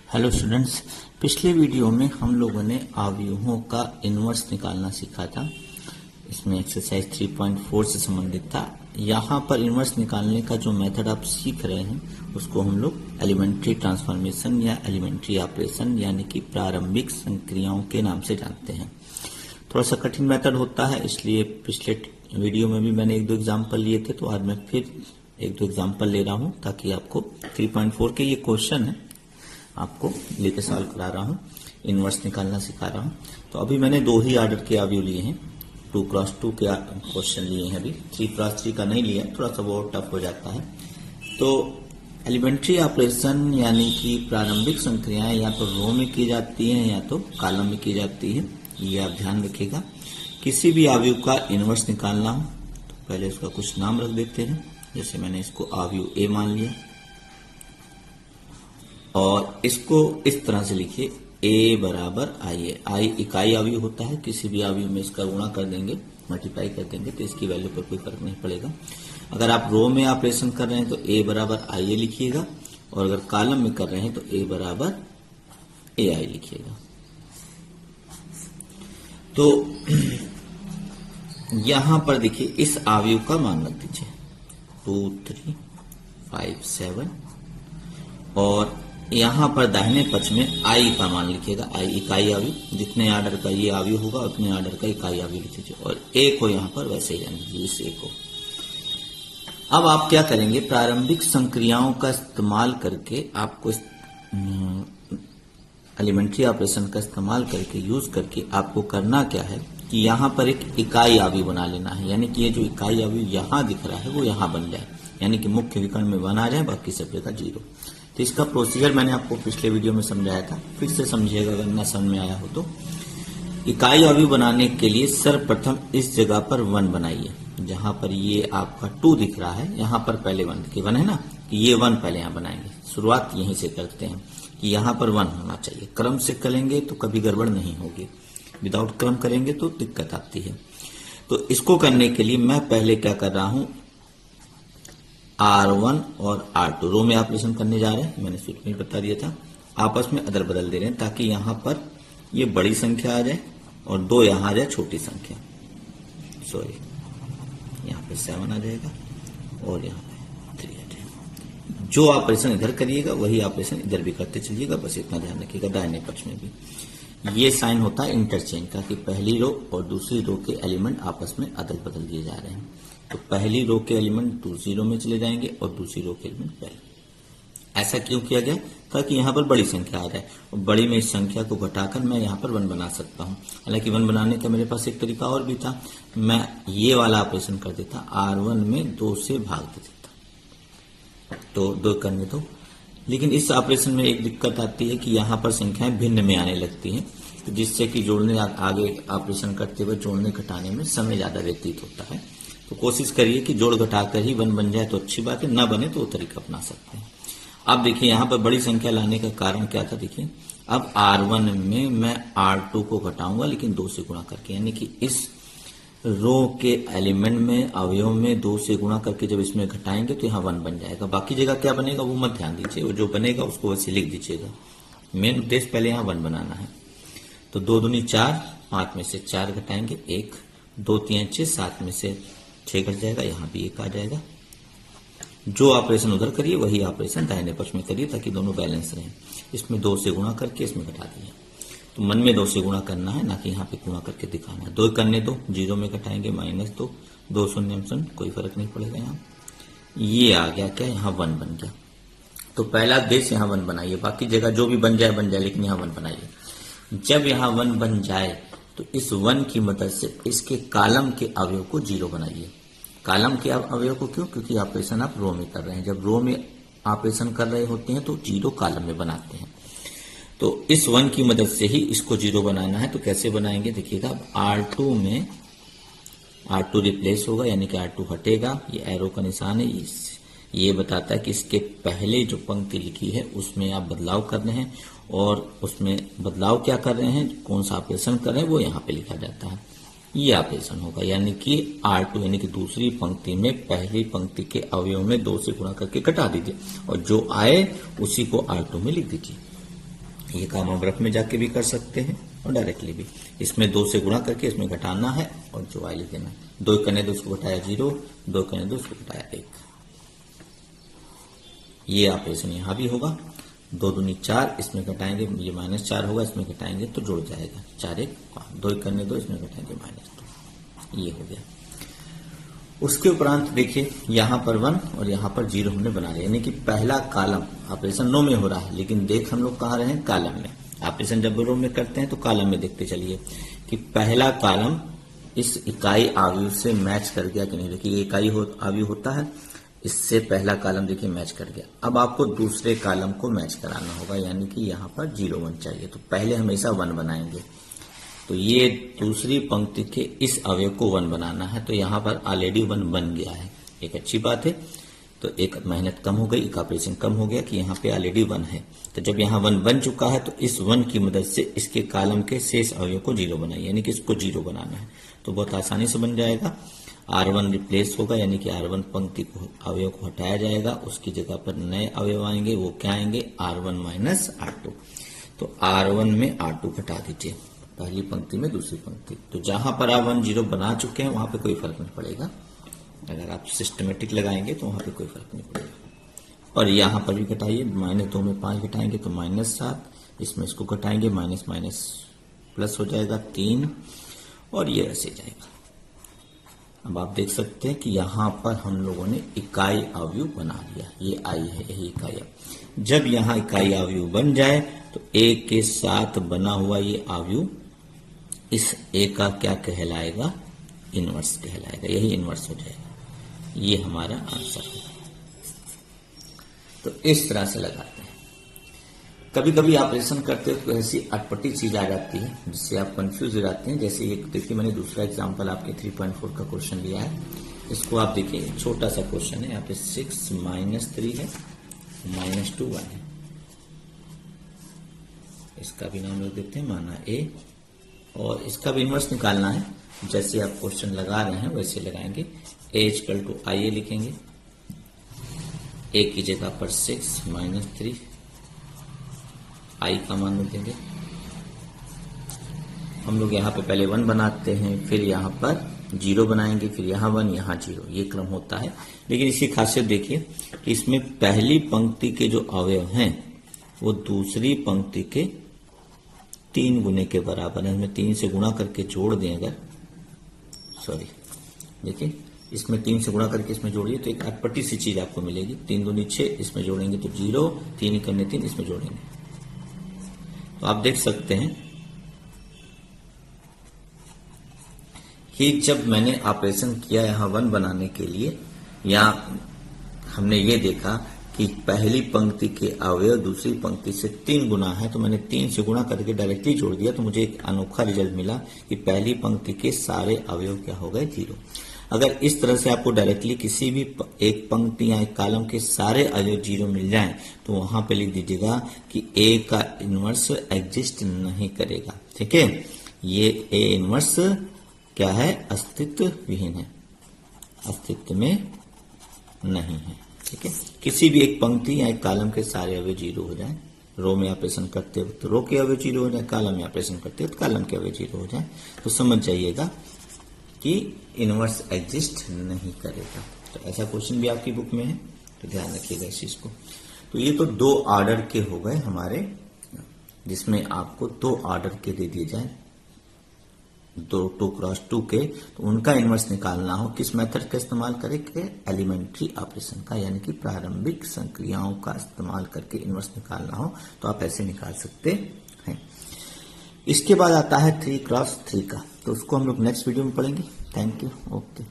Hello students, पिछले video में हम लोगों ने अवयवों का इनवर्स निकालना सीखा था। इसमें एक्सरसाइज 3.4 से संबंधित था। यहाँ पर इनवर्स निकालने का जो मेथड आप सीख रहे हैं उसको हम लोग एलिमेंट्री ट्रांसफॉर्मेशन या एलिमेंट्री ऑपरेशन यानी कि प्रारंभिक संक्रियाओं के नाम से जानते हैं। थोड़ा सा कठिन मेथड होता है, इसलिए पिछले वीडियो में भी मैंने एक दो एग्जाम्पल लिए थे, तो आज मैं फिर एक दो एग्जाम्पल ले रहा हूँ ताकि आपको 3.4 के ये क्वेश्चन है आपको लेके सॉल्व करा रहा हूँ, इनवर्स निकालना सिखा रहा हूँ। तो अभी मैंने दो ही ऑर्डर के अवयव लिए हैं, 2x2 के क्वेश्चन लिए हैं, अभी 3x3 का नहीं लिया, थोड़ा सा बहुत टफ हो जाता है। तो एलिमेंट्री ऑपरेशन यानी कि प्रारंभिक संक्रियाएं या तो रो में की जाती हैं या तो कॉलम में की जाती है, ये आप ध्यान रखिएगा। किसी भी अवयव का इनवर्स निकालना हो तो पहले इसका कुछ नाम रख देते हैं, जैसे मैंने इसको अवयव ए मान लिया और इसको इस तरह से लिखिए a बराबर आई है। आई इकाई अवयव होता है, किसी भी अवयव में इसका गुणा कर देंगे, मल्टीप्लाई कर देंगे तो इसकी वैल्यू पर कोई फर्क नहीं पड़ेगा। अगर आप रो में ऑपरेशन कर रहे हैं तो a बराबर आई ए लिखिएगा और अगर कॉलम में कर रहे हैं तो a बराबर ए आई लिखिएगा। तो यहां पर देखिए इस अवयव का मान रख दीजिए 2, 3, 5, 7 और यहां पर दाहिने पक्ष में आई का मान लिखिएगा। आई इकाई अवयव, जितने ऑर्डर का ये अवयव होगा उतने ऑर्डर का इकाई अवयव लिख लीजिए और ए को यहां पर वैसे ही रहने दीजिए, इस ए को। अब आप क्या करेंगे, प्रारंभिक संक्रियाओं का इस्तेमाल करके आपको एलिमेंट्री ऑपरेशन का इस्तेमाल करके यूज करके आपको करना क्या है कि यहां पर एक इकाई अवयव बना लेना है, यानी कि ये जो इकाई अवयव यहां दिख रहा है वो यहां बन जाए, यानी कि मुख्य विकर्ण में 1 आ जाए, बाकी सब जगह 0। तो इसका प्रोसीजर मैंने आपको पिछले वीडियो में समझाया था, फिर से समझिएगा अगर न समझ में आया हो तो। इकाई अवयव बनाने के लिए सर्वप्रथम इस जगह पर 1 बनाइए, जहां पर ये आपका 2 दिख रहा है, यहां पर पहले 1 देखिए 1 है ना, कि ये 1 पहले यहां बनाएंगे। शुरुआत यहीं से करते हैं कि यहां पर 1 होना चाहिए। क्रम से करेंगे तो कभी गड़बड़ नहीं होगी, विदाउट क्रम करेंगे तो दिक्कत आती है। तो इसको करने के लिए मैं पहले क्या कर रहा हूं, R1 और R2 रो में ऑपरेशन करने जा रहे हैं, मैंने शुरू में बता दिया था। आपस में अदल बदल दे रहे हैं ताकि यहां पर ये बड़ी संख्या आ जाए और 2 यहां आ जाए छोटी संख्या, सॉरी यहां पे 7 आ जाएगा और यहां पे 3 आ जाएगा। जो ऑपरेशन इधर करिएगा वही ऑपरेशन इधर भी करते चलिएगा, बस इतना ध्यान रखिएगा। दाहिने पक्ष में भी ये साइन होता है इंटरचेंज का, कि पहली रो और दूसरी रो के एलिमेंट आपस में अदल बदल दिए जा रहे हैं। तो पहली रो के एलिमेंट दूसरी रो में चले जाएंगे और दूसरी रो के एलिमेंट पहले। ऐसा क्यों किया गया, ताकि यहां पर बड़ी संख्या आ जाए और बड़ी में इस संख्या को घटाकर मैं यहां पर 1 बना सकता हूं। हालांकि 1 बनाने का मेरे पास एक तरीका और भी था, मैं ये वाला ऑपरेशन कर देता, R1 में 2 से भाग दे देता, तो 2 करने दो। लेकिन इस ऑपरेशन में एक दिक्कत आती है कि यहां पर संख्याएं भिन्न में आने लगती हैं, तो जिससे कि जोड़ने आगे ऑपरेशन करते हुए जोड़ने घटाने में समय ज्यादा व्यतीत होता है। तो कोशिश करिए कि जोड़ घटाकर ही 1 बन जाए तो अच्छी बात है, ना बने तो वो तरीका अपना सकते हैं। अब देखिए यहां पर बड़ी संख्या लाने का कारण क्या था, देखिए अब R1 में मैं R2 को घटाऊंगा लेकिन 2 से गुणा करके, यानी कि इस रो के एलिमेंट में अवयव में 2 से गुणा करके जब इसमें घटाएंगे तो यहाँ 1 बन जाएगा। बाकी जगह क्या बनेगा वो मत ध्यान दीजिए, जो बनेगा उसको वैसे लिख दीजिएगा। मेन उद्देश्य पहले यहाँ 1 बनाना है। तो 2 दूनी 4, 5 में से 4 घटाएंगे 1, 2 3 6, 7 में से 6 घट जाएगा, यहाँ भी 1 आ जाएगा। जो ऑपरेशन उधर करिए वही ऑपरेशन दाहिने पक्ष में करिए ताकि दोनों बैलेंस रहें। इसमें 2 से गुणा करके इसमें घटा दिया, तो मन में 2 से गुणा करना है, ना कि यहाँ पे गुणा करके दिखाना है। 2 करने दो, 0 में घटाएंगे -2, 2 शून्य, कोई फर्क नहीं पड़ेगा। यहाँ ये आ गया क्या, यहाँ 1 बन गया। तो पहला देश यहाँ 1 बनाइए, बाकी जगह जो भी बन जाए लेकिन यहाँ 1 बनाइए। जब यहाँ 1 बन जाए तो इस 1 की मदद से इसके कॉलम के अवयव को 0 बनाइए। कॉलम के अवयव को क्यों, क्योंकि ऑपरेशन आप रो में कर रहे हैं। जब रो में ऑपरेशन कर रहे होते हैं तो 0 कॉलम में बनाते हैं। तो इस 1 की मदद से ही इसको 0 बनाना है। तो कैसे बनाएंगे देखिएगा, अब R2 में R2 रिप्लेस होगा, यानी कि R2 हटेगा, ये एरो का निशान है, ये बताता है कि इसके पहले जो पंक्ति लिखी है उसमें आप बदलाव कर रहे हैं, और उसमें बदलाव क्या कर रहे हैं, कौन सा ऑपरेशन कर रहे हैं वो यहाँ पे लिखा जाता है। ये ऑपरेशन होगा, यानी कि R2 यानी कि दूसरी पंक्ति में पहली पंक्ति के अवयव में 2 से गुणा करके घटा दीजिए और जो आए उसी को R2 में लिख दीजिए। ये काम हम रफ में जाके भी कर सकते हैं और डायरेक्टली भी। इसमें 2 से गुणा करके इसमें घटाना है और जो y लिख देना है। 2 करने 2 उसको घटाया 0, 2 करने 2 उसको घटाया 1। ये ऑपरेशन यहाँ भी होगा। 2 दूनी 4, इसमें घटाएंगे ये -4 होगा, इसमें घटाएंगे तो जुड़ जाएगा 4 1 5। 2 करने 2 इसमें घटाएंगे -2, ये हो गया। उसके उपरांत देखिए यहाँ पर 1 और यहाँ पर 0 हमने बना लिया, यानी कि पहला कॉलम ऑपरेशन रो में हो रहा है, लेकिन देख हम लोग कहाँ रहे हैं, कॉलम में। ऑपरेशन जब रो में करते हैं तो कॉलम में देखते चलिए कि पहला कॉलम इस इकाई आव्यूह से मैच कर गया कि नहीं। देखिए इकाई आव्यूह होता है, इससे पहला कॉलम देखिए मैच कर गया। अब आपको दूसरे कॉलम को मैच कराना होगा, यानी कि यहाँ पर 0 1 चाहिए, तो पहले हमेशा 1 बनाएंगे। तो ये दूसरी पंक्ति के इस अवयव को 1 बनाना है, तो यहाँ पर ऑलरेडी 1 बन गया है, एक अच्छी बात है। तो एक मेहनत कम हो गई, एक ऑपरेशन कम हो गया कि यहाँ पे ऑलरेडी 1 है। तो जब यहाँ 1 बन चुका है तो इस 1 की मदद से इसके कॉलम के शेष अवयव को 0 बनाइए, यानी कि इसको 0 बनाना है। तो बहुत आसानी से बन जाएगा। R1 रिप्लेस होगा, यानी कि R1 पंक्ति को अवयव को हटाया जाएगा, उसकी जगह पर नए अवयव आएंगे। वो क्या आएंगे, R1 माइनस R2। तो R1 में R2 घटा दीजिए, पहली पंक्ति में दूसरी पंक्ति। तो जहां पर आप 1 0 बना चुके हैं वहां पे कोई फर्क नहीं पड़ेगा। अगर आप सिस्टमेटिक लगाएंगे तो वहां पे कोई फर्क नहीं पड़ेगा। और यहां पर भी घटाइए, -2 में 5 घटाएंगे तो -7, इसमें इसको घटाएंगे माइनस माइनस प्लस हो जाएगा 3, और ये ऐसे जाएगा। अब आप देख सकते हैं कि यहाँ पर हम लोगों ने इकाई आव्यूह बना लिया, ये आई है यही इकाई। जब यहाँ इकाई आव्यूह बन जाए तो a के साथ बना हुआ ये आव्यूह इस a का क्या कहलाएगा, इनवर्स कहलाएगा, यही इनवर्स हो जाएगा। ये हमारा आंसर है। तो इस तरह से लगाते हैं। कभी कभी ऑपरेशन करते हो तो ऐसी अटपटी चीज आ जाती है जिससे आप कंफ्यूज हो जाते हैं। जैसे ये देखिए, मैंने दूसरा एग्जांपल आपके 3.4 का क्वेश्चन लिया है। इसको आप देखिए, छोटा सा क्वेश्चन है। यहाँ पे 6 - 3 है, -2 1 है। इसका भी नाम लोग देते हैं माना A, और इसका भी इनवर्स निकालना है। जैसे आप क्वेश्चन लगा रहे हैं वैसे लगाएंगे। A = IA लिखेंगे, A की जगह पर 6 - 3, I का मान देंगे। हम लोग यहाँ पे पहले 1 बनाते हैं, फिर यहाँ पर 0 बनाएंगे, फिर यहाँ 1 यहाँ 0, ये क्रम होता है। लेकिन इसकी खासियत देखिए कि इसमें पहली पंक्ति के जो अवयव हैं वो दूसरी पंक्ति के 3 गुने के बराबर है। हमें 3 से गुणा करके जोड़ दें अगर, सॉरी देखिए, इसमें 3 से गुणा करके इसमें जोड़िए तो एक अटपटी सी चीज आपको मिलेगी। 3 दूनी 6, इसमें जोड़ेंगे तो 0, 3 करने 3, इसमें जोड़ेंगे तो आप देख सकते हैं कि जब मैंने ऑपरेशन किया यहाँ 1 बनाने के लिए, या हमने ये देखा कि पहली पंक्ति के अवयव दूसरी पंक्ति से 3 गुना है, तो मैंने 3 से गुणा करके डायरेक्टली जोड़ दिया, तो मुझे एक अनोखा रिजल्ट मिला कि पहली पंक्ति के सारे अवयव क्या हो गए, 0। अगर इस तरह से आपको डायरेक्टली किसी भी एक पंक्ति या एक कॉलम के सारे अवयव 0 मिल जाएं तो वहां पे लिख दीजिएगा कि A का इनवर्स एग्जिस्ट नहीं करेगा। ठीक है, ये A इनवर्स क्या है, अस्तित्व विहीन है, अस्तित्व में नहीं है। ठीक है, किसी भी एक पंक्ति या एक कॉलम के सारे अवयव 0 हो जाए, रो में ऑपरेशन करते हो तो रो के अवयव 0 हो जाए, कॉलम में ऑपरेशन करते हो तो कॉलम के अवयव 0 हो जाए, तो समझ जाइएगा कि इनवर्स एग्जिस्ट नहीं करेगा। तो ऐसा क्वेश्चन भी आपकी बुक में है, तो ध्यान रखिएगा इस चीज को। तो ये तो 2 ऑर्डर के हो गए हमारे, जिसमें आपको 2 ऑर्डर के दे दिए जाए, 2 क्रॉस 2 के, तो उनका इनवर्स निकालना हो, किस मेथड का इस्तेमाल करेंगे, एलिमेंट्री ऑपरेशन का, यानी कि प्रारंभिक संक्रियाओं का इस्तेमाल करके इनवर्स निकालना हो तो आप ऐसे निकाल सकते हैं। इसके बाद आता है 3 क्रॉस 3 का, तो उसको हम लोग नेक्स्ट वीडियो में पढ़ेंगे। Thank you, okay.